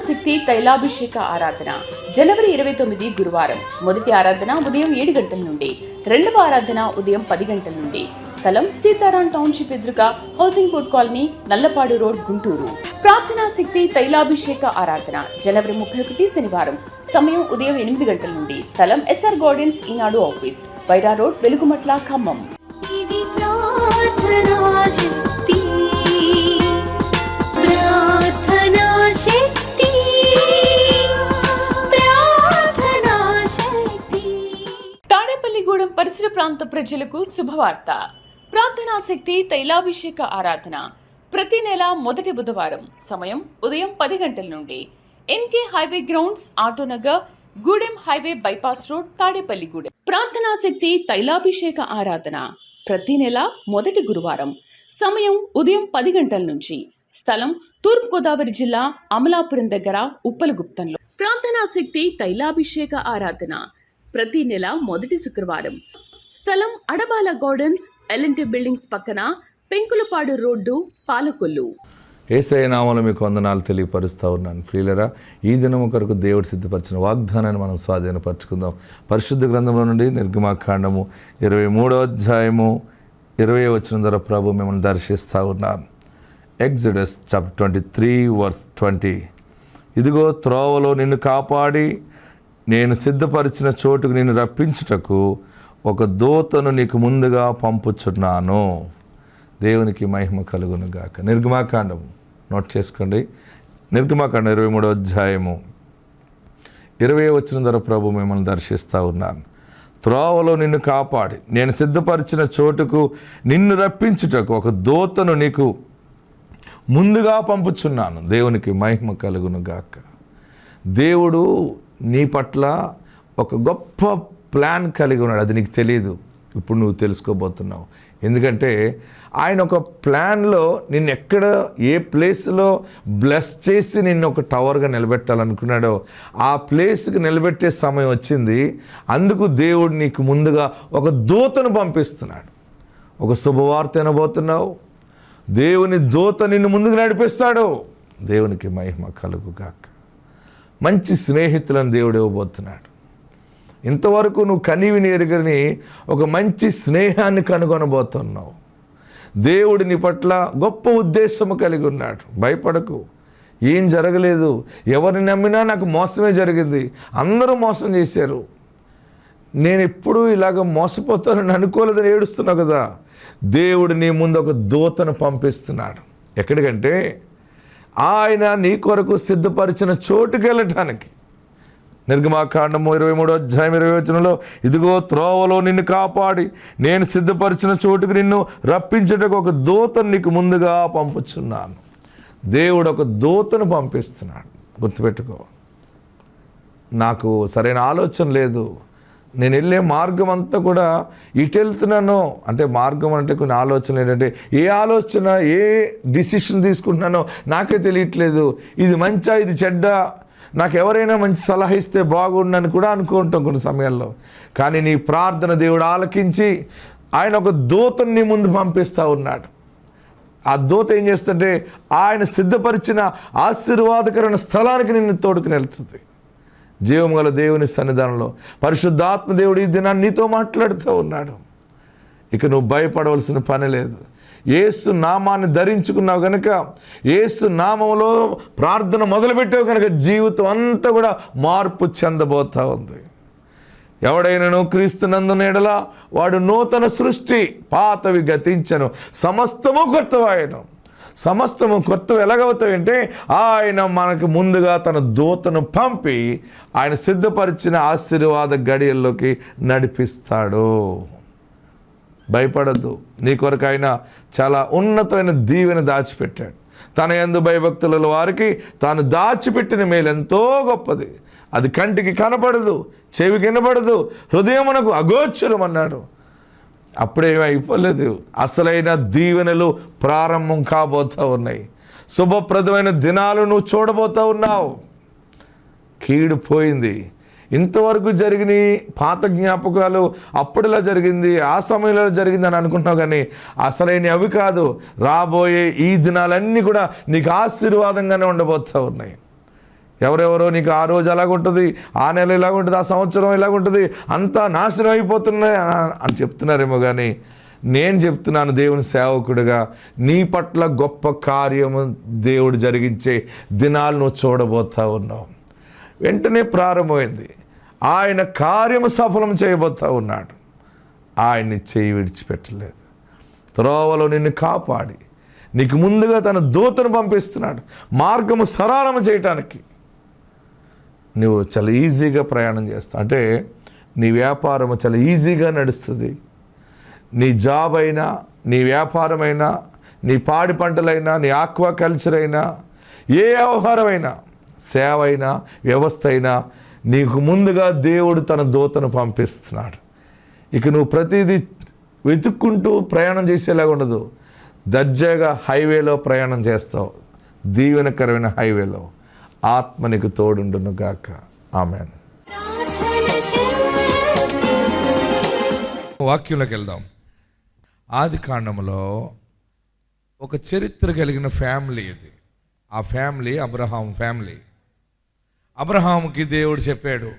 శక్తి తైలాభిషేక ఆరాధన జనవరి 29 గురువారం. మొదటి ఆరాధన ఉదయం 7 గంటల నుండి, రెండవ ఆరాధన ఉదయం 10 గంటల నుండి. స్థలం సీతారాం టౌన్షిప్ ఎదురుగా housing board colony, Nallapadu road, Guntur. ప్రార్థనా శక్తి తైలాభిషేక ఆరాధన జనవరి 31 శనివారం. సమయం ఉదయం 8 గంటల నుండి. స్థలం ఎస్ఆర్ గార్డెన్స్, ఈనాడు ఆఫీస్, వైరా రోడ్, వెలుగుమట్ల, ఖమ్మం. తాడేపల్లిగూడెం పరిసర ప్రాంత ప్రజలకు శుభవార్త. ప్రార్థనా శక్తి తైలాభిషేక ఆరాధన ప్రతి నెల మొదటి బుధవారం. సమయం ఉదయం 10 గంటల నుండి. NK highway grounds, Autonagar, Gudem highway bypass road, Tadepalligudem. ప్రార్థనా శక్తి తైలాభిషేక ఆరాధన ప్రతి నెల మొదటి గురువారం. సమయం ఉదయం 10 గంటల నుంచి. స్థలం తూర్పుగోదావరి జిల్లా, అమలాపురం దగ్గర, ఉప్పలగుప్తంలో. ప్రార్థనా శక్తి తైలాభిషేక ఆరాధన ప్రతి నెల మొదటి శుక్రవారం. స్థలం అడబాల గార్డెన్స్, ఎల్ఎన్టీ బిల్డింగ్స్ పక్కన, పెంకులపాడు రోడ్డు, పాలకొల్లు. యేసయ్య నామములో మీకు వందనాలు తెలియపరుస్తూ ఉన్నాను. ప్రియులరా, ఈ దినము కొరకు దేవుడు సిద్ధపరిచిన వాగ్దానాన్ని మనం స్వాధీనపరచుకుందాం. పరిశుద్ధ గ్రంథంలో నుండి నిర్గమాకాండము 23వ అధ్యాయము 20వ వచనం ద్వారా ప్రభు మిమ్మల్ని దర్శిస్తూ ఉన్నాను. ఎగ్జడస్ చాప్టర్ 23 వర్స్ 20. ఇదిగో త్రోవలో నిన్ను కాపాడి నేను సిద్ధపరిచిన చోటుకు నిన్ను రప్పించుటకు ఒక దూతను నీకు ముందుగా పంపుచున్నాను. దేవునికి మహిమ కలుగును గాక. నిర్గమాకాండము నోట్ చేసుకోండి. నిర్గమాకాండం 23వ అధ్యాయము 20వ వచనం ద్వారా ప్రభు మిమ్మల్ని దర్శిస్తూ ఉన్నాను. త్రోవలో నిన్ను కాపాడి నేను సిద్ధపరిచిన చోటుకు నిన్ను రప్పించుటకు ఒక దూతను నీకు ముందుగా పంపుచున్నాను. దేవునికి మహిమ కలుగును గాక. దేవుడు నీ పట్ల ఒక గొప్ప ప్లాన్ కలిగి ఉన్నాడు. అది నీకు తెలియదు, ఇప్పుడు నువ్వు తెలుసుకోబోతున్నావు. ఎందుకంటే ఆయన ఒక ప్లాన్లో నిన్ను ఎక్కడ, ఏ ప్లేస్లో బ్లెస్ చేసి నిన్ను ఒక టవర్గా నిలబెట్టాలనుకున్నాడో ఆ ప్లేస్కి నిలబెట్టే సమయం వచ్చింది. అందుకు దేవుడు నీకు ముందుగా ఒక దూతను పంపిస్తున్నాడు. ఒక శుభవార్త వినబోతున్నావు. దేవుని దూత నిన్ను ముందుకు నడిపిస్తాడు. దేవునికి మహిమ కలుగుగాక. మంచి స్నేహితులను దేవుడు ఇవ్వబోతున్నాడు. ఇంతవరకు నువ్వు కనివిని ఎరుగని ఒక మంచి స్నేహాన్ని కనుగొనబోతున్నావు. దేవుడు నీ పట్ల గొప్ప ఉద్దేశము కలిగి ఉన్నాడు. భయపడకు, ఏం జరగలేదు. ఎవరిని నమ్మినా నాకు మోసమే జరిగింది, అందరూ మోసం చేశారు, నేను ఎప్పుడూ ఇలాగ మోసపోతానని అనుకోలేదని ఏడుస్తున్నావు కదా. దేవుడు నీ ముందు ఒక దూతను పంపిస్తున్నాడు. ఎక్కడికంటే ఆయన నీ కొరకు సిద్ధపరిచిన చోటుకి వెళ్ళటానికి. నిర్గమాకాండము 23వ అధ్యాయం 20వ వచనంలో, ఇదిగో త్రోవలో నిన్ను కాపాడి నేను సిద్ధపరిచిన చోటుకు నిన్ను రప్పించుటకు ఒక దూతను నీకు ముందుగా పంపుచున్నాను. దేవుడు ఒక దూతను పంపిస్తున్నాడు. గుర్తుపెట్టుకో. నాకు సరైన ఆలోచన లేదు, నేను వెళ్ళే మార్గం అంతా కూడా ఇటు వెళ్తున్నాను అంటే, మార్గం అంటే కొన్ని ఆలోచనలు ఏంటంటే, ఏ ఆలోచన, ఏ డిసిషన్ తీసుకుంటున్నానో నాకే తెలియట్లేదు. ఇది మంచా, ఇది చెడ్డ, నాకు ఎవరైనా మంచి సలహా ఇస్తే బాగుండని కూడా అనుకుంటాం కొన్ని సమయాల్లో. కానీ నీ ప్రార్థన దేవుడు ఆలకించి ఆయన ఒక దూతను నీ ముందు పంపిస్తూ ఉన్నాడు. ఆ దూత ఏం చేస్తుంటే ఆయన సిద్ధపరిచిన ఆశీర్వాదకరమైన స్థలానికి నిన్ను తోడుకుని వెళ్తుంది. జీవం గల దేవుని సన్నిధానంలో పరిశుద్ధాత్మ దేవుడు ఈ దినాన్ని నీతో మాట్లాడుతూ ఉన్నాడు. ఇక నువ్వు భయపడవలసిన పని లేదు. యేసు నామాన్ని ధరించుకున్నావు కనుక, యేసు నామంలో ప్రార్థన మొదలుపెట్టావు కనుక జీవితం అంతా కూడా మార్పు చెందబోతూ ఉంది. ఎవడైనాను క్రీస్తునందున ఎడల వాడు నూతన సృష్టి, పాతవి గతించను, సమస్తము కొత్తవాయను. సమస్తము కొత్తవి ఎలాగవుతాయంటే, ఆయన మనకు ముందుగా తన దూతను పంపి ఆయన సిద్ధపరిచిన ఆశీర్వాద గడియల్లోకి నడిపిస్తాడు. భయపడద్దు. నీ కొరకు ఆయన చాలా ఉన్నతమైన దీవెన దాచిపెట్టాడు. తన యందు భయభక్తుల వారికి తాను దాచిపెట్టిన మేలు ఎంతో గొప్పది. అది కంటికి కనపడదు, చెవికి వినపడదు, హృదయమునకు అగోచరం అన్నాడు. అప్పుడేమీ అయిపోలేదు. అసలైన దీవెనలు ప్రారంభం కాబోతూ ఉన్నాయి. శుభప్రదమైన దినాలు నువ్వు చూడబోతూ ఉన్నావు. కీడు పోయింది. ఇంతవరకు జరిగిన పాత జ్ఞాపకాలు, అప్పుడులా జరిగింది, ఆ సమయంలో జరిగింది అని అనుకుంటున్నావు, కానీ అసలైన అవి కాదు. రాబోయే ఈ దినాలన్నీ కూడా నీకు ఆశీర్వాదంగానే ఉండబోతూ ఉన్నాయి. ఎవరెవరో నీకు ఆ రోజు అలాగుంటుంది, ఆ నెల ఇలాగుంటుంది, ఆ సంవత్సరం ఇలాగుంటుంది, అంతా నాశనం అయిపోతున్నాయి అని చెప్తున్నారేమో. కానీ నేను చెప్తున్నాను దేవుని సేవకుడిగా, నీ పట్ల గొప్ప కార్యము దేవుడు జరిగించే దినాలు నువ్వు చూడబోతా ఉన్నావు. వెంటనే ప్రారంభమైంది. ఆయన కార్యము సఫలం చేయబోతా ఉన్నాడు. ఆయన్ని చేయి విడిచిపెట్టలేదు. త్రోవలో నిన్ను కాపాడి నీకు ముందుగా తన దూతను పంపిస్తున్నాడు మార్గము సరళము చేయటానికి. నువ్వు చాలా ఈజీగా ప్రయాణం చేస్తావు. అంటే నీ వ్యాపారము చాలా ఈజీగా నడుస్తుంది. నీ జాబ్ అయినా, నీ వ్యాపారమైనా, నీ పాడి పంటలైనా, నీ ఆక్వా కల్చర్ అయినా, ఏ వ్యవహారమైనా, సేవ అయినా, వ్యవస్థ అయినా నీకు ముందుగా దేవుడు తన దూతను పంపిస్తున్నాడు. ఇక నువ్వు ప్రతిదీ వెతుక్కుంటూ ప్రయాణం చేసేలాగా ఉండదు. దర్జాగా హైవేలో ప్రయాణం చేస్తావు, దీవెనకరమైన హైవేలో. ఆత్మ నీకు తోడుండును గాక. ఆమేన్. వాక్యంలోకి వెళ్దాం. ఆది కాండములో ఒక చరిత్ర కలిగిన ఫ్యామిలీ ఇది. ఆ ఫ్యామిలీ అబ్రహాం ఫ్యామిలీ. అబ్రహాముకి దేవుడు చెప్పాడు,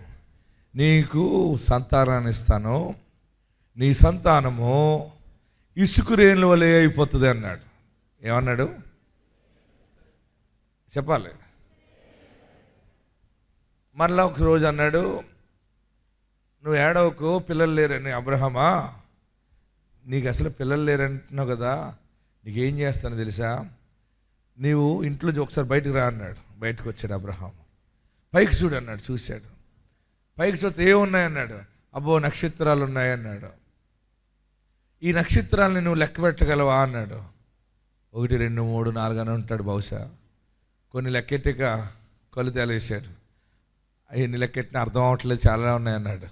నీకు సంతానాన్ని ఇస్తాను, నీ సంతానము ఇసుక రేణుల వలె అయిపోతుంది అన్నాడు. ఏమన్నాడు చెప్పాలి. మరలా ఒక రోజు అన్నాడు, నువ్వు ఏడవకు, పిల్లలు లేరని. అబ్రహమా, నీకు అసలు పిల్లలు లేరంటున్నావు కదా, నీకేం చేస్తాను తెలుసా, నీవు ఇంట్లో ఒకసారి బయటకు రా అన్నాడు. బయటకు వచ్చాడు అబ్రహాం. పైకి చూడు అన్నాడు. చూశాడు. పైకి చూస్తే ఏమున్నాయన్నాడు. అబ్బో నక్షత్రాలు ఉన్నాయన్నాడు. ఈ నక్షత్రాలని నువ్వు లెక్క పెట్టగలవా అన్నాడు. 1 2 3 4 అని ఉంటాడు బహుశా. కొన్ని లెక్కెట్టిక కొలితేలేసాడు. అవన్నీ లెక్కెట్టిన అర్థం అవట్లేదు, చాలా ఉన్నాయన్నాడు.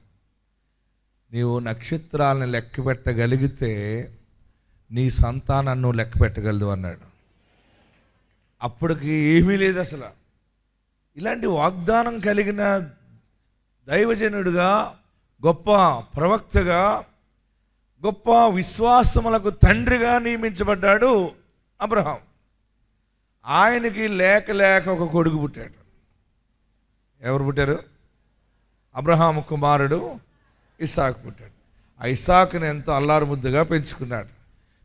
నీవు నక్షత్రాలను లెక్క పెట్టగలిగితే నీ సంతానాన్ని నువ్వు లెక్క పెట్టగలదు అన్నాడు. అప్పటికి ఏమీ లేదు అసలు. ఇలాంటి వాగ్దానం కలిగిన దైవజనుడిగా, గొప్ప ప్రవక్తగా, గొప్ప విశ్వాసములకు తండ్రిగా నియమించబడ్డాడు అబ్రహాం. ఆయనకి లేక లేక ఒక కొడుకు పుట్టాడు. ఎవరు పుట్టారు? అబ్రహాము కుమారుడు ఇస్సాకు పుట్టాడు. ఆ ఇస్సాకుని ఎంతో అల్లారు ముద్దుగా పెంచుకున్నాడు.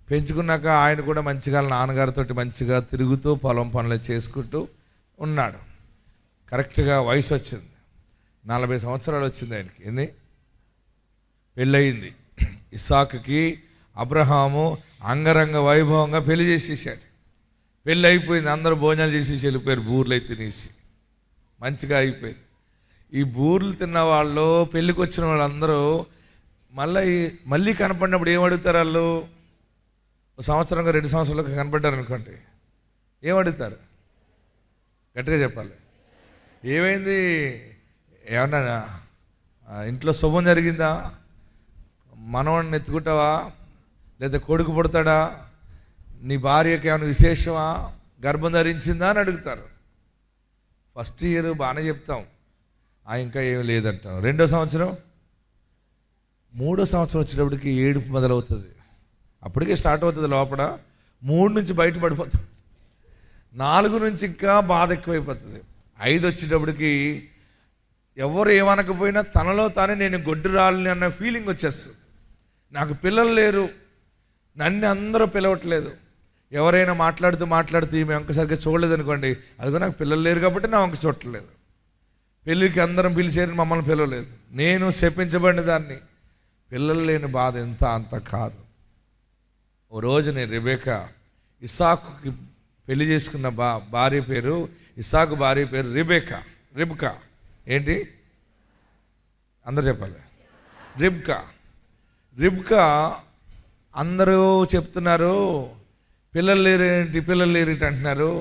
పెంచుకున్నాక ఆయన కూడా మంచిగా నాన్నగారితో మంచిగా తిరుగుతూ పొలం పనులు చేసుకుంటూ ఉన్నాడు. కరెక్ట్గా వయసు వచ్చింది, 40 సంవత్సరాలు వచ్చింది ఆయనకి. ఎన్ని పెళ్ళయింది. ఇస్సాకుకి అబ్రహాము అంగరంగ వైభవంగా పెళ్లి చేసేసాడు. పెళ్ళి అయిపోయింది. అందరూ భోజనాలు చేసేసి వెళ్ళిపోయారు. బూర్లు అయితే తినేసి మంచిగా అయిపోయింది. ఈ బూర్లు తిన్న వాళ్ళు, పెళ్ళికి వచ్చిన వాళ్ళందరూ మళ్ళీ కనపడినప్పుడు ఏమడుగుతారు వాళ్ళు? 1 సంవత్సరంగా 2 సంవత్సరాలకు కనపడ్డారు అనుకోండి, ఏమడుగుతారు? గట్టిగా చెప్పాలి. ఏమైంది? ఏమన్నా ఇంట్లో శుభం జరిగిందా? మనవాడిని ఎత్తుకుంటావా? లేదా కొడుకు పుడతాడా? నీ భార్యకి ఏమైనా విశేషమా? గర్భం ధరించిందా అని అడుగుతారు. ఫస్ట్ ఇయర్ బాగానే చెప్తాం, ఇంకా ఏమి లేదంటాం. 2వ సంవత్సరం, 3వ సంవత్సరం వచ్చేటప్పటికి ఏడుపు మొదలవుతుంది. అప్పటికే స్టార్ట్ అవుతుంది లోపల. 3 నుంచి బయటపడిపోతుంది. 4 నుంచి ఇంకా బాధ ఎక్కువైపోతుంది. 5 వచ్చేటప్పటికి ఎవరు ఏమనకపోయినా తనలో తానే నేను గొడ్డురాలని అన్న ఫీలింగ్ వచ్చేస్తుంది. నాకు పిల్లలు లేరు, నన్ను అందరూ పిలవట్లేదు. ఎవరైనా మాట్లాడుతూ ఈమె వంక సరిగ్గా చూడలేదు అనుకోండి, అదిగో నాకు పిల్లలు లేరు కాబట్టి నా వంక చూడట్లేదు. పెళ్ళికి అందరం పిలిచేరి మమ్మల్ని పిలవలేదు. నేను శపించబడిన దాన్ని. పిల్లలు లేని బాధ అంత కాదు. ఓ రోజు నేను రెబెకా, ఇస్సాకుకి పెళ్లి చేసుకున్న భార్య పేరు, ఇస్సాకు భార్య పేరు రిబ్కా. ఏంటి అందరు చెప్పాలి? రిబ్కా. అందరూ చెప్తున్నారు పిల్లలు లేరేంటి అంటున్నారు.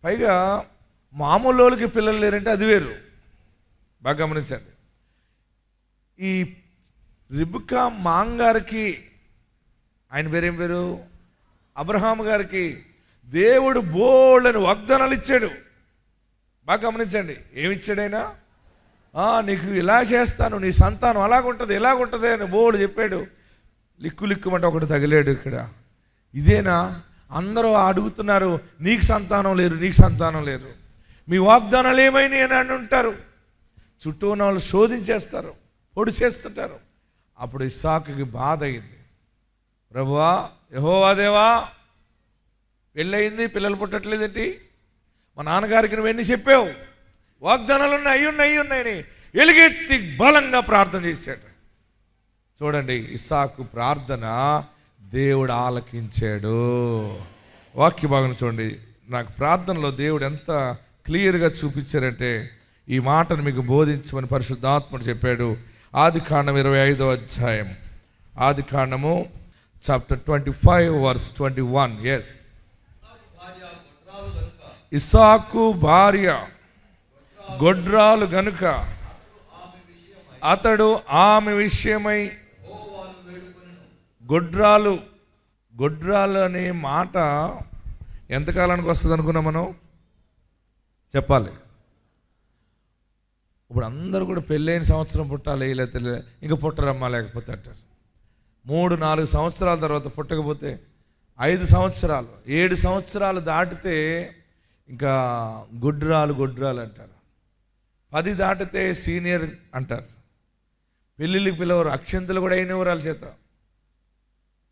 పైగా మామూలు వాళ్ళకి పిల్లలు లేరంటే అది వేరు. బాగా గమనించండి. ఈ రిబ్కా మాంగారికి, ఆయన పేరేం పేరు? అబ్రహాం గారికి దేవుడు బోల్డని వాగ్దానాలు ఇచ్చాడు. బాగా గమనించండి. ఏమిచ్చాడైనా? నీకు ఇలా చేస్తాను, నీ సంతానం అలాగుంటుంది ఇలాగుంటుంది అని బోల్డ్ చెప్పాడు. లిక్కుమంటే ఒకటి తగిలాడు ఇక్కడ. ఇదేనా? అందరూ అడుగుతున్నారు, నీకు సంతానం లేరు. మీ వాగ్దానాలు ఏమైనాయి అని ఉంటారు. చుట్టూ ఉన్న వాళ్ళు శోధించేస్తారు, పొడి చేస్తుంటారు. అప్పుడు ఇస్సాకుకి బాధ అయింది. ప్రభువా, యెహోవా దేవా, పెళ్ళయింది, పిల్లలు పుట్టట్లేదేంటి? మా నాన్నగారికి నువ్వు ఎన్ని చెప్పావు, వాగ్దానాలు ఉన్నాయి అయ్యున్నాయని ఎలుగెత్తి బలంగా ప్రార్థన చేశాడు. చూడండి, ఇస్సాకు ప్రార్థన దేవుడు ఆలకించాడు. వాక్య భాగం చూడండి. నాకు ప్రార్థనలో దేవుడు ఎంత క్లియర్గా చూపించారంటే, ఈ మాటను మీకు బోధించమని పరిశుద్ధాత్ముడు చెప్పాడు. ఆదికాండం 25వ అధ్యాయం, ఆదికాండము చాప్టర్ 25 వర్స్ 21. ఎస్, ఇస్సాకు భార్య గొడ్రాలు గనుక అతడు ఆమె విషయమై గొడ్రాలు అనే మాట ఎంతకాలానికి వస్తుంది అనుకున్నాం మనం? చెప్పాలి. ఇప్పుడు అందరూ కూడా పెళ్ళైన సంవత్సరం పుట్టాలి, లేకపోతే ఇంకా పుట్టరమ్మా లేకపోతే అంటారు. 3-4 సంవత్సరాల తర్వాత పుట్టకపోతే 5 సంవత్సరాలు 7 సంవత్సరాలు దాటితే ఇంకా గొడ్రాలు అంటారు. 10 దాటితే సీనియర్ అంటారు. పెళ్ళిళ్ళకి పిలవరు, అక్షంతలు కూడా అయిన వాళ్ళ చేత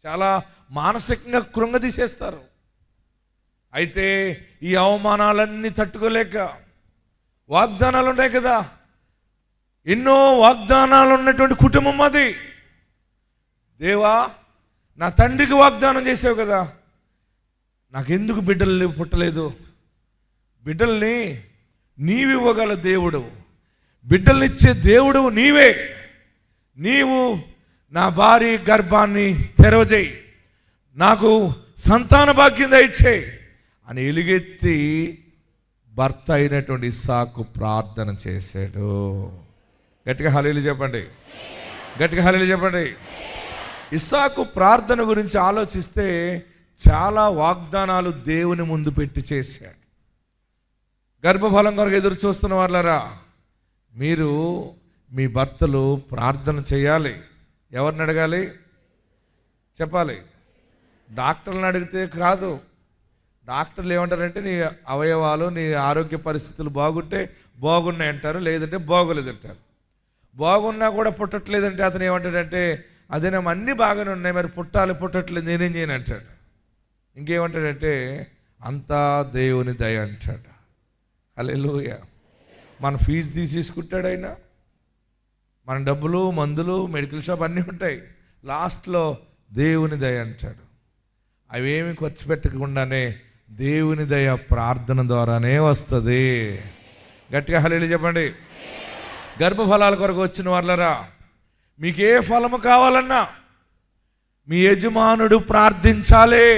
చాలా మానసికంగా కృంగదీసేస్తారు. అయితే ఈ అవమానాలన్నీ తట్టుకోలేక, వాగ్దానాలు ఉన్నాయి కదా, ఎన్నో వాగ్దానాలు ఉన్నటువంటి కుటుంబం అది. దేవా, నా తండ్రికి వాగ్దానం చేసావు కదా, నాకెందుకు బిడ్డలు పుట్టలేదు? బిడ్డల్ని నీవివ్వగల దేవుడు, బిడ్డలనిచ్చే దేవుడు నీవే. నీవు నా భార్య గర్భాన్ని తెరవజేయి, నాకు సంతాన భాగ్యం దయచేయి అని ఎలుగెత్తి భర్త అయినటువంటి ఇస్సాకు ప్రార్థన చేశాడు. గట్టిగా హల్లెలూయా చెప్పండి, గట్టిగా హల్లెలూయా చెప్పండి. ఇస్సాకు ప్రార్థన గురించి ఆలోచిస్తే చాలా వాగ్దానాలు దేవుని ముందు పెట్టి చేశాడు. గర్భఫలం కొరకు ఎదురు చూస్తున్న వాళ్ళరా, మీరు మీ భర్తలు ప్రార్థన చేయాలి. ఎవరిని అడగాలి? చెప్పాలి. డాక్టర్లను అడిగితే కాదు. డాక్టర్లు ఏమంటారంటే, నీ అవయవాలు, నీ ఆరోగ్య పరిస్థితులు బాగుంటే బాగున్నాయి అంటారు, లేదంటే బాగోలేదంటారు. బాగున్నా కూడా పుట్టట్లేదంటే అతను ఏమంటాడంటే, అదేనేమో అన్నీ బాగానే ఉన్నాయి, మరి పుట్టట్లేదు, నేనేం చేయను అంటాడు. ఇంకేమంటాడంటే, అంతా దేవుని దయ అంటాడు. హల్లెలూయా. మన ఫీజు తీసేసుకుంటాడు ఆయన, మన డబ్బులు, మందులు, మెడికల్ షాప్ అన్నీ ఉంటాయి. లాస్ట్లో దేవుని దయ అంటాడు. అవేమి ఖర్చు పెట్టకుండానే దేవుని దయ ప్రార్థన ద్వారానే వస్తుంది. గట్టిగా హల్లెలూయా చెప్పండి. గర్భఫలాల కొరకు వచ్చిన వాళ్ళరా, మీకు ఏ ఫలము కావాలన్నా మీ యజమానుడు ప్రార్థించాలి.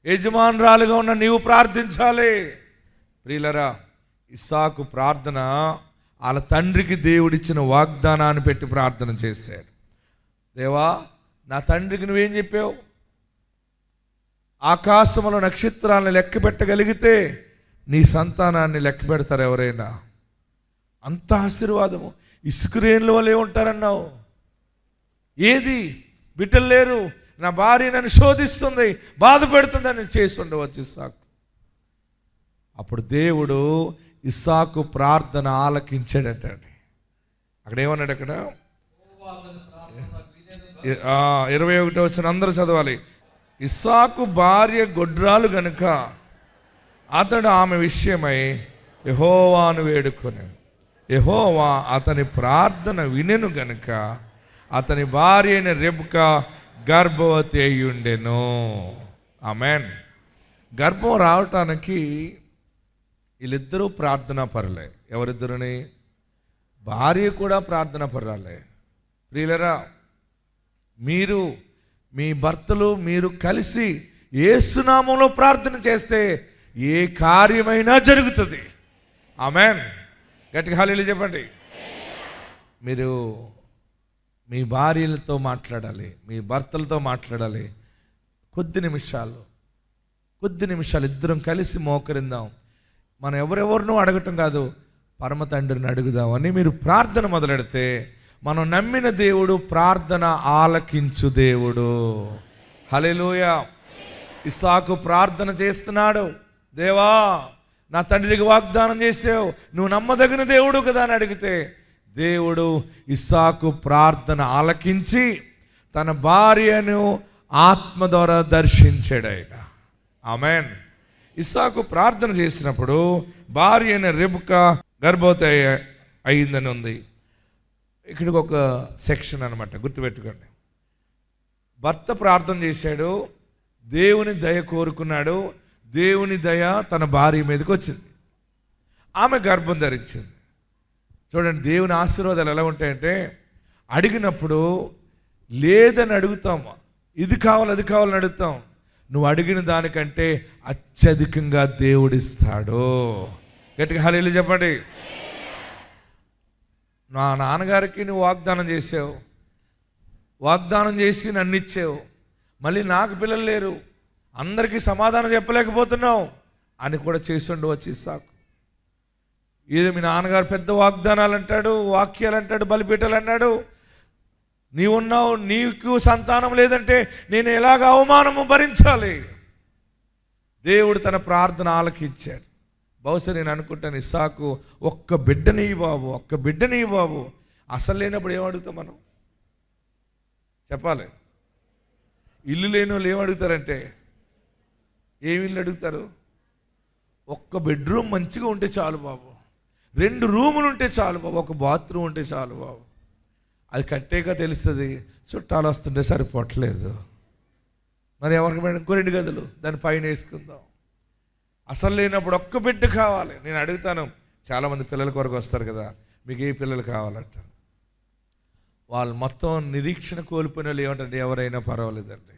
యజమానురాలుగా ఉన్న నీవు ప్రార్థించాలి. ప్రియులరా, ఇస్సాకు ప్రార్థన వాళ్ళ తండ్రికి దేవుడిచ్చిన వాగ్దానాన్ని పెట్టి ప్రార్థన చేశాడు. దేవా, నా తండ్రికి నువ్వేం చెప్పావు? ఆకాశంలో నక్షత్రాలను లెక్క పెట్టగలిగితే నీ సంతానాన్ని లెక్క పెడతారు ఎవరైనా? అంత ఆశీర్వాదము. ఇసుకరేణుల వల్లే ఉంటారన్నావు, ఏది బిడ్డలు లేరు, నా భార్య నన్ను శోధిస్తుంది, బాధ పెడుతుందని చేసి ఉండవచ్చు ఇస్సాకు. అప్పుడు దేవుడు ఇస్సాకు ప్రార్థన ఆలకించాడట. అక్కడ ఏమన్నాడు? అక్కడ 21వ వచనం అందరూ చదవాలి. ఇస్సాకు భార్య గొడ్రాలు గనుక అతడు ఆమె విషయమై యెహోవాను వేడుకొనెను. యెహోవా అతని ప్రార్థన వినెను గనుక అతని భార్య అయిన రెబ్కా గర్భవతి అయి ఉండెను. ఆమేన్. గర్భం రావటానికి వీళ్ళిద్దరూ ప్రార్థనా పరులే. ఎవరిద్దరుని? భార్య కూడా ప్రార్థనా పరురాలే. ప్రియులరా, మీరు మీ భర్తలు మీరు కలిసి యేసు నామములో ప్రార్థన చేస్తే ఏ కార్యమైనా జరుగుతుంది. ఆమేన్. గట్టిగా హల్లెలూయా చెప్పండి. మీరు మీ భార్యలతో మాట్లాడాలి, మీ భర్తలతో మాట్లాడాలి. కొద్ది నిమిషాలు ఇద్దరం కలిసి మోకరిందాం. మనం ఎవరెవరినో అడగటం కాదు, పరమ తండ్రిని అడుగుదామని మీరు ప్రార్థన మొదలెడితే, మనం నమ్మిన దేవుడు ప్రార్థన ఆలకించు దేవుడు. హల్లెలూయా. ఇస్సాకు ప్రార్థన చేస్తున్నాడు. దేవా, నా తండ్రికి వాగ్దానం చేసావు, నువ్వు నమ్మదగిన దేవుడు కదా అని అడిగితే దేవుడు ఇస్సాకు ప్రార్థన ఆలకించి తన భార్యను ఆత్మ ద్వారా దర్శించాడు ఆయన. ఆమేన్. ఇస్సాకు ప్రార్థన చేసినప్పుడు భార్య అయిన రెబెకా గర్భవతి అయిందని ఉంది. ఇక్కడికి ఒక సెక్షన్ అనమాట, గుర్తుపెట్టుకోండి. భర్త ప్రార్థన చేశాడు, దేవుని దయ కోరుకున్నాడు, దేవుని దయ తన భార్య మీదకి వచ్చింది, ఆమె గర్భం ధరించింది. చూడండి, దేవుని ఆశీర్వాదాలు ఎలా ఉంటాయంటే అడిగినప్పుడు లేదని అడుగుతాము, ఇది కావాలి అది కావాలని అడుగుతాం, నువ్వు అడిగిన దానికంటే అత్యధికంగా దేవుడిస్తాడు. గట్టిగా హల్లెలూయా చెప్పండి. నా నాన్నగారికి నువ్వు వాగ్దానం చేసావు, వాగ్దానం చేసి నన్ను ఇచ్చావు, మళ్ళీ నాకు పిల్లలు లేరు, అందరికీ సమాధానం చెప్పలేకపోతున్నావు అని కూడా చేసి ఉండవచ్చు ఇస్సాకు. ఏదో మీ నాన్నగారు పెద్ద వాగ్దానాలు అంటాడు, వాక్యాలు అంటాడు, బలిపీఠాలు అన్నాడు, నీవున్నావు, నీకు సంతానం లేదంటే నేను ఎలాగ అవమానము భరించాలి. దేవుడు తన ప్రార్థన ఆలకించాడు. బహుశా నేను అనుకుంటాను, ఇస్సాకు ఒక్క బిడ్డని బాబు, ఒక్క బిడ్డని బాబు. అసలు లేనప్పుడు ఏమడుగుతాం మనం చెప్పాలి? ఇల్లు లేని వాళ్ళు ఏమడుగుతారంటే ఏమి ఇల్లు అడుగుతారు? ఒక్క బెడ్రూమ్ మంచిగా ఉంటే చాలు బాబు, 2 రూములు ఉంటే చాలు బాబు, ఒక బాత్రూమ్ ఉంటే చాలు బాబు. అది కట్టేగా తెలుస్తుంది, చుట్టాలు వస్తుంటే సరిపోవట్లేదు, మరి ఎవరికి ఇంకో 2 గదులు దాని పైన వేసుకుందాం. అసలు లేనప్పుడు ఒక్క బిడ్డ కావాలి. నేను అడుగుతాను, చాలామంది పిల్లల కొరకు వస్తారు కదా, మీకు ఏ పిల్లలు కావాలంట. వాళ్ళు మొత్తం నిరీక్షణ కోల్పోయిన వాళ్ళు ఏమంటారు, ఎవరైనా పర్వాలేదండి.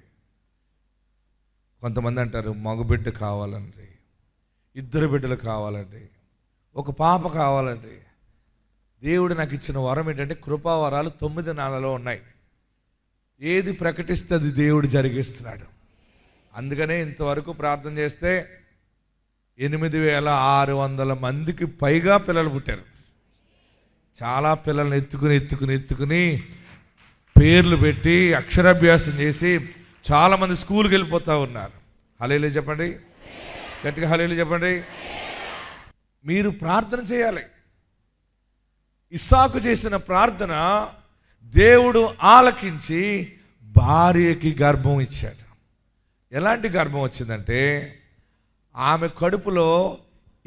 కొంతమంది అంటారు మగబిడ్డ కావాలండి, 2 బిడ్డలు కావాలండి, ఒక పాప కావాలండి. దేవుడు నాకు ఇచ్చిన వరం ఏంటంటే కృపావరాలు 9 నాలలో ఉన్నాయి. ఏది ప్రకటిస్తే అది దేవుడు జరిగిస్తున్నాడు. అందుకనే ఇంతవరకు ప్రార్థన చేస్తే 8,600 మందికి పైగా పిల్లలు పుట్టారు. చాలా పిల్లల్ని ఎత్తుకుని పేర్లు పెట్టి అక్షరాభ్యాసం చేసి చాలామంది స్కూల్కి వెళ్ళిపోతూ ఉన్నారు. హల్లెలూయా చెప్పండి, గట్టిగా హల్లెలూయా చెప్పండి. మీరు ప్రార్థన చేయాలి. ఇస్సాకు చేసిన ప్రార్థన దేవుడు ఆలకించి భార్యకి గర్భం ఇచ్చాడు. ఎలాంటి గర్భం వచ్చిందంటే ఆమె కడుపులో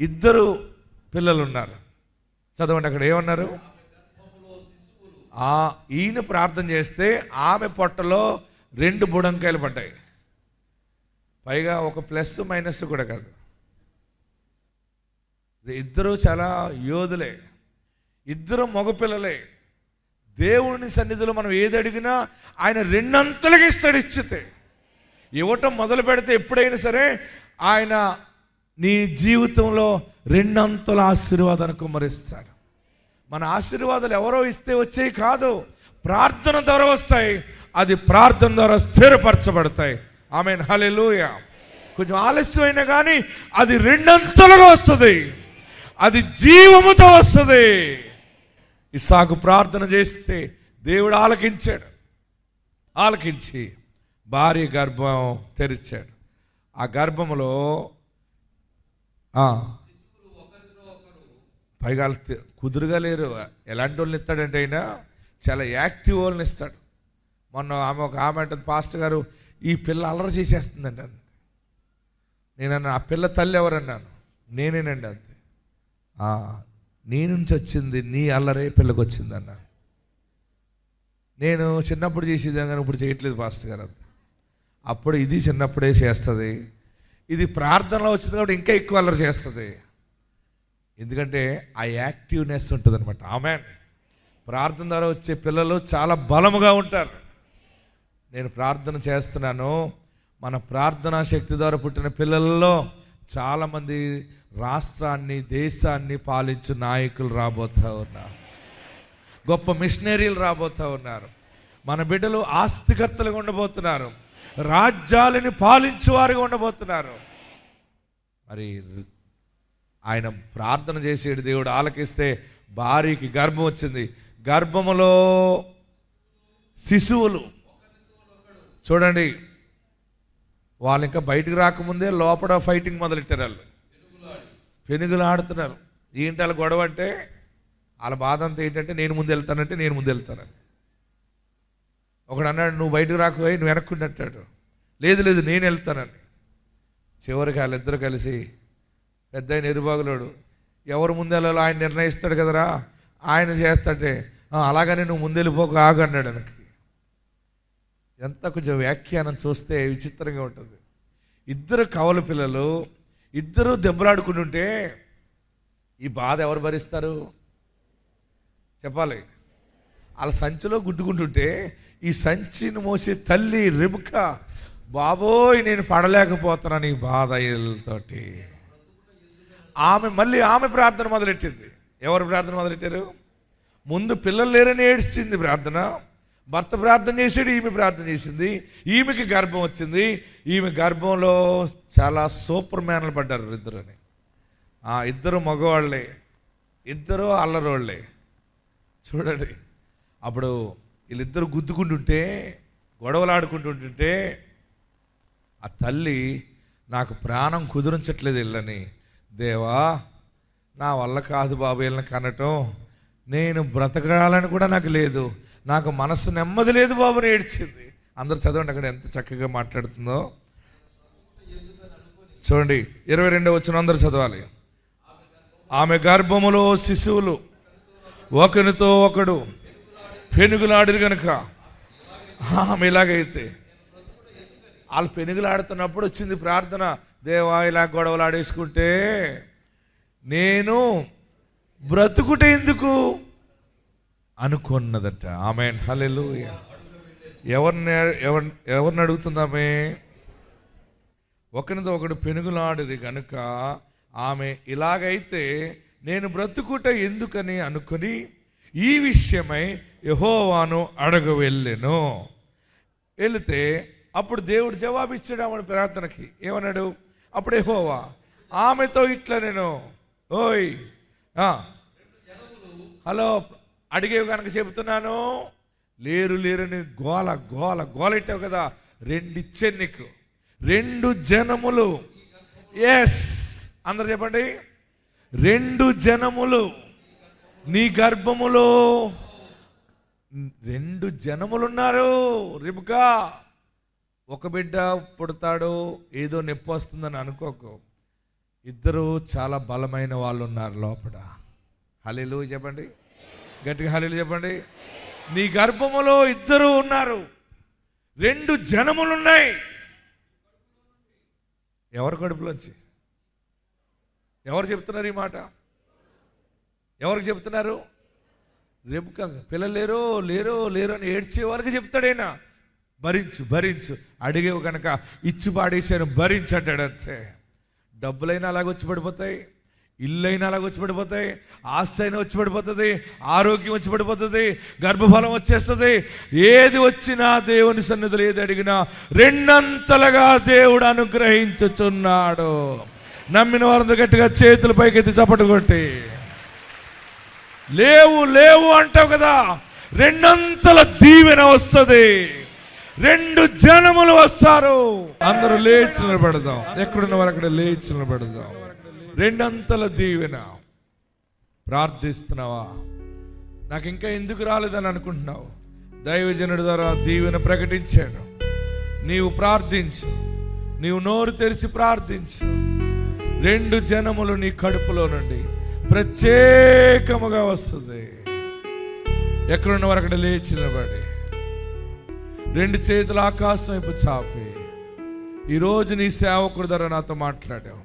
2 పిల్లలు ఉన్నారు. చదవండి, అక్కడ ఏమన్నారు? ఈయన ప్రార్థన చేస్తే ఆమె పొట్టలో 2 బుడంకాయలు పడ్డాయి. పైగా ఒక ప్లస్ మైనస్ కూడా కాదు, 2 చాలా యోధులే, 2 మగపిల్లలే. దేవుని సన్నిధిలో మనం ఏది అడిగినా ఆయన 2 అంతలుగా ఇస్తాడు. ఇచ్చితే ఇవ్వటం మొదలు పెడితే ఎప్పుడైనా సరే ఆయన నీ జీవితంలో 2 అంతల ఆశీర్వాదాన్ని కుమ్మరిస్తాడు. మన ఆశీర్వాదాలు ఎవరో ఇస్తే వచ్చేవి కాదు, ప్రార్థన ద్వారా వస్తాయి. అది ప్రార్థన ద్వారా స్థిరపరచబడతాయి. ఆమేన్, హల్లెలూయా. కొంచెం ఆలస్యమైనా కానీ అది 2 అంతలుగా వస్తుంది, అది జీవముతో వస్తుంది. ఇస్సాకు ప్రార్థన చేస్తే దేవుడు ఆలకించాడు. ఆలకించి భార్య గర్భం తెరిచాడు. ఆ గర్భంలో పైగా కుదురుగా లేరు. ఎలాంటి వాళ్ళని ఇస్తాడంటే అయినా చాలా యాక్టివ్ వాళ్ళని ఇస్తాడు. మొన్న ఒక ఆమె అంటుంది, పాస్టర్ గారు ఈ పిల్ల అల్లరి చేసేస్తుందండి అంది. నేనన్నా ఆ పిల్ల తల్లి ఎవరన్నాను, నేనేనండి అంతే. నీ నుంచి వచ్చింది, నీ అల్లరే పిల్లకి వచ్చింది అన్నాను. నేను చిన్నప్పుడు చేసేదాన్ని కానీ ఇప్పుడు చేయట్లేదు పాస్టర్ గారు అంతే. అప్పుడు ఇది చిన్నప్పుడే చేస్తుంది, ఇది ప్రార్థనలో వచ్చింది కాబట్టి ఇంకా ఎక్కువ అల్లరి చేస్తుంది. ఎందుకంటే ఆ యాక్టివ్నెస్ ఉంటుంది అనమాట. ఆమేన్. ప్రార్థన ద్వారా వచ్చే పిల్లలు చాలా బలముగా ఉంటారు. నేను ప్రార్థన చేస్తున్నాను, మన ప్రార్థనా శక్తి ద్వారా పుట్టిన పిల్లల్లో చాలామంది రాష్ట్రాన్ని దేశాన్ని పాలించే నాయకులు రాబోతూ ఉన్నారు, గొప్ప మిషనరీలు రాబోతూ ఉన్నారు. మన బిడ్డలు ఆస్తికర్తలుగా ఉండబోతున్నారు, రాజ్యాలని పాలించేవారుగా ఉండబోతున్నారు. మరి ఆయన ప్రార్థన చేసేడు దేవుడు ఆలకిస్తే భార్యకి గర్భం వచ్చింది. గర్భములో శిశువులు చూడండి, వాళ్ళు ఇంకా బయటికి రాకముందే లోపల ఫైటింగ్ మొదలెట్టారు. వాళ్ళు పెనుగులు ఆడుతున్నారు. ఏంటి వాళ్ళ గొడవ అంటే, వాళ్ళ బాధ అంతా ఏంటంటే నేను ముందు వెళ్తానంటే నేను ముందు వెళ్తానని. ఒకడు అన్నాడు, నువ్వు బయటకు రాకపోయి నువ్వు వెనక్కుండి అంటాడు. లేదు లేదు నేను వెళ్తానని. చివరికి వాళ్ళిద్దరూ కలిసి పెద్ద ఆయన ఎరుబాగులోడు, ఎవరు ముందు వెళ్ళాలో ఆయన నిర్ణయిస్తాడు కదరా, ఆయన చేస్తాడే, అలాగని నువ్వు ముందెళ్ళిపోక ఆగు అన్నాడు వెనక్కి. ఎంత కొంచెం వ్యాఖ్యానం చూస్తే విచిత్రంగా ఉంటుంది. ఇద్దరు కవల పిల్లలు, ఇద్దరు దెబ్బలాడుకుంటుంటే ఈ బాధ ఎవరు భరిస్తారు చెప్పాలి? వాళ్ళ సంచిలో గుద్దుకుంటుంటే ఈ సంచిని మోసే తల్లి రెబెకా, బాబోయ్ నేను పడలేకపోతున్నాను ఈ బాధ తోటి. ఆమె ప్రార్థన మొదలెట్టింది. ఎవరు ప్రార్థన మొదలెట్టారు? ముందు పిల్లలు లేరని ఏడ్చింది ప్రార్థన. భర్త ప్రార్థన చేసాడు, ఈమె ప్రార్థన చేసింది. ఈమెకి గర్భం వచ్చింది. ఈమె గర్భంలో చాలా సూపర్ మ్యాన్లు పడ్డారు ఇద్దరుని. ఇద్దరు మగవాళ్ళే, ఇద్దరు అల్లరోళ్ళే. చూడండి, అప్పుడు వీళ్ళిద్దరు గుద్దుకుంటుంటే, గొడవలు ఆడుకుంటుంటుంటే ఆ తల్లి నాకు ప్రాణం కుదురించట్లేదు వీళ్ళని, దేవా నా వల్ల కాదు బాబు వీళ్ళని కనటం, నేను బ్రతకాలని కూడా నాకు లేదు, నాకు మనసు నెమ్మది లేదు బాబు అని ఏడ్చింది. అందరు చదవండి అక్కడ ఎంత చక్కగా మాట్లాడుతుందో చూడండి. 22వ వచనం అందరూ చదవాలి. ఆమె గర్భములో శిశువులు ఒకరితో ఒకడు పెనుగులాడిరు గనుక, ఆమె ఇలాగైతే వాళ్ళు పెనుగులాడుతున్నప్పుడు వచ్చింది ప్రార్థన, దేవా ఇలా గొడవలు ఆడేసుకుంటే నేను బ్రతుకుట ఎందుకు అనుకున్నదట. ఆమేన్, హల్లెలూయా. ఎవరిని అడుగుతుందామే? ఒకరితో ఒకడు పెనుగులాడిరి గనుక ఆమె ఇలాగైతే నేను బ్రతుకుట ఎందుకని అనుకుని ఈ విషయమై యెహోవాను అడగ వెళ్ళెను. వెళితే అప్పుడు దేవుడు జవాబిచ్చాడు ఆమె ప్రార్థనకి. ఏమన్నాడు? అప్పుడు యెహోవా ఆమెతో ఇట్లా, నేను ఓయ్ హలో అడిగేవి కనుక చెబుతున్నాను, లేరు లేరని గోల గోల గోలెట్టావు కదా, రెండిచ్చాను నీకు, 2 జనములు. ఎస్, అందరు చెప్పండి, 2 జనములు నీ గర్భములో 2 జనములున్నారు. రెబెకా ఒక బిడ్డ పుడతాడు ఏదో నొప్పి వస్తుందని అనుకోకు, ఇద్దరు చాలా బలమైన వాళ్ళు ఉన్నారు లోపల. హల్లెలూయా చెప్పండి, గట్టిగా హల్లెలూయా చెప్పండి. నీ గర్భములో ఇద్దరు ఉన్నారు, 2 జనములు ఉన్నాయి. ఎవరి కడుపులోంచి? ఎవరు చెప్తున్నారు ఈ మాట? ఎవరికి చెప్తున్నారు? రెబెకా పిల్లలు లేరో లేరో లేరో అని ఏడ్చే వాళ్ళకి చెప్తాడైనా, భరించు భరించు, అడిగేవు కనుక ఇచ్చి పాడేశాను భరించు అంటాడు. అంతే. డబ్బులైనా అలాగ వచ్చి పడిపోతాయి, ఇల్లు అయినా అలాగ వచ్చి పడిపోతాయి, ఆస్తి అయినా వచ్చి పడిపోతుంది, ఆరోగ్యం వచ్చి పడిపోతుంది, గర్భఫలం వచ్చేస్తుంది. ఏది వచ్చినా దేవుని సన్నిధిలో ఏది అడిగినా 2 దేవుడు అనుగ్రహించుచున్నాడు. నమ్మిన వారందరూ గట్టిగా చేతుల పైకెత్తి చప్పట్లు కొట్టి, లేవు లేవు అంటావు కదా, 2 దీవెన వస్తుంది, 2 జనములు వస్తారు. అందరూ లేచి నిలబడదాం, ఎక్కడున్న వారు అక్కడ లేచి నిలబడదాం. 2 దీవెన. ప్రార్థిస్తున్నావా? నాకు ఇంకా ఎందుకు రాలేదని అనుకుంటున్నావు? దైవజనుడి ద్వారా దీవెన ప్రకటించాడు. నీవు ప్రార్థించు, నీవు నోరు తెరిచి ప్రార్థించు. 2 జనములు నీ కడుపులో నుండి ప్రత్యేకముగా వస్తుంది. ఎక్కడున్న వారు అక్కడ లేచి నిలబడి 2 చేతులు ఆకాశం వైపు చాపి, ఈరోజు నీ సేవకుడి ద్వారా నాతో మాట్లాడావు,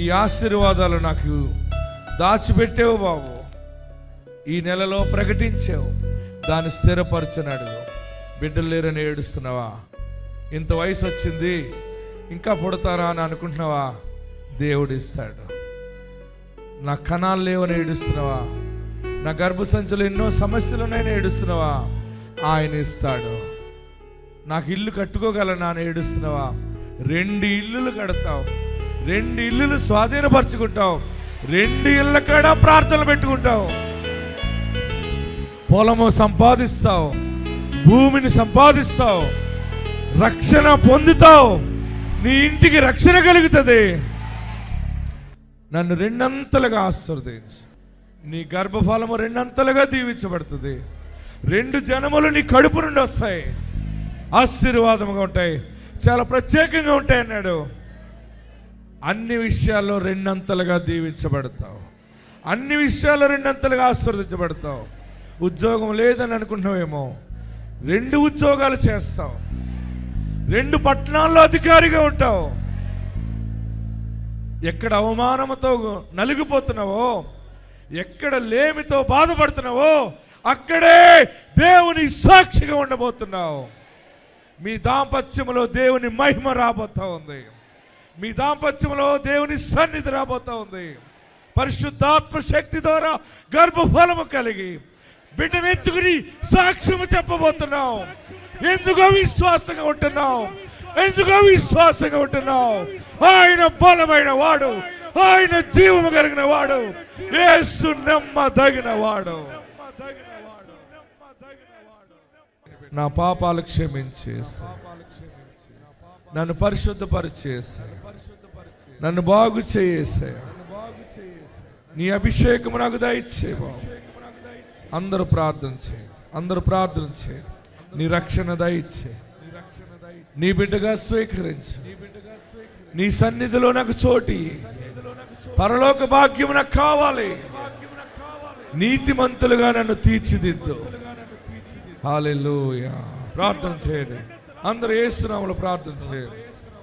ఈ ఆశీర్వాదాలు నాకు దాచిపెట్టావు బాబు, ఈ నెలలో ప్రకటించావు, దాన్ని స్థిరపరచని బిడ్డలు లేరని ఏడుస్తున్నావా? ఇంత వయసు వచ్చింది ఇంకా పుడతారా అని అనుకుంటున్నావా? దేవుడు ఇస్తాడు. నా కణాలు లేవని ఏడుస్తున్నావా? నా గర్భసంచులు ఎన్నో సమస్యలు ఉన్నాయని ఏడుస్తున్నావా? ఆయన ఇస్తాడు. నాకు ఇల్లు కట్టుకోగలనా అని ఏడుస్తున్నావా? 2 ఇల్లులు కడతావు, 2 ఇల్లులు స్వాధీనపరచుకుంటావు, 2 ఇళ్ళ కాడ ప్రార్థనలు పెట్టుకుంటావు, పొలము సంపాదిస్తావు, భూమిని సంపాదిస్తావు, రక్షణ పొందుతావు, నీ ఇంటికి రక్షణ కలుగుతుంది. నన్ను రెండంతలుగా ఆశీర్వదించు. నీ గర్భఫలము రెండంతలుగా దీవించబడుతుంది. 2 జనములు నీ కడుపు నుండి వస్తాయి, ఆశీర్వాదముగా ఉంటాయి, చాలా ప్రత్యేకంగా ఉంటాయి అన్నాడు. అన్ని విషయాల్లో రెండంతలుగా దీవించబడతావు, అన్ని విషయాల్లో రెండంతలుగా ఆశీర్వదించబడతావు. ఉద్యోగం లేదని అనుకుంటున్నావేమో, 2 ఉద్యోగాలు చేస్తావు, 2 పట్టణాల్లో అధికారిగా ఉంటావు. ఎక్కడ అవమానంతో నలిగిపోతున్నావో, ఎక్కడ లేమితో బాధపడుతున్నావో అక్కడే దేవుని సాక్షిగా ఉండబోతున్నావు. మీ దాంపత్యములో దేవుని మహిమ రాబోతా ఉంది, మీ దాంపత్యంలో దేవుని సన్నిధి రాబోతా ఉంది. పరిశుద్ధాత్మ శక్తి ద్వారా గర్భఫలము కలిగి బిడ్డను ఎత్తుకుని సాక్ష్యము చెప్పబోతున్నావు. ఎందుకో విశ్వాసంగా ఉంటున్నావు, ఎందుకో విశ్వాసంగా ఉంటున్నావు. ఆయన బలమైన వాడు, ఆయన జీవము కలిగిన వాడు, యేసు నమ్మదగిన వాడు. నా పాపాలు క్షమించేసి, నన్ను పరిశుద్ధపరిచేసి, నన్ను బాగు చేసే, నీ అభిషేకము నాకు దయచేయు. అందరూ ప్రార్థన చేయండి, అందరూ ప్రార్థన చేయండి. నీ రక్షణ దయచే, నీ బిడ్డగా స్వీకరించు. నీ సన్నిధిలో నాకు చోటి, పరలోక భాగ్యం నాకు కావాలి. నీతిమంతులుగా నన్ను తీర్చిదిద్దు. హల్లెలూయా. ప్రార్థన చేయండి, అందరూ యేసు నామములో ప్రార్థన చేయండి.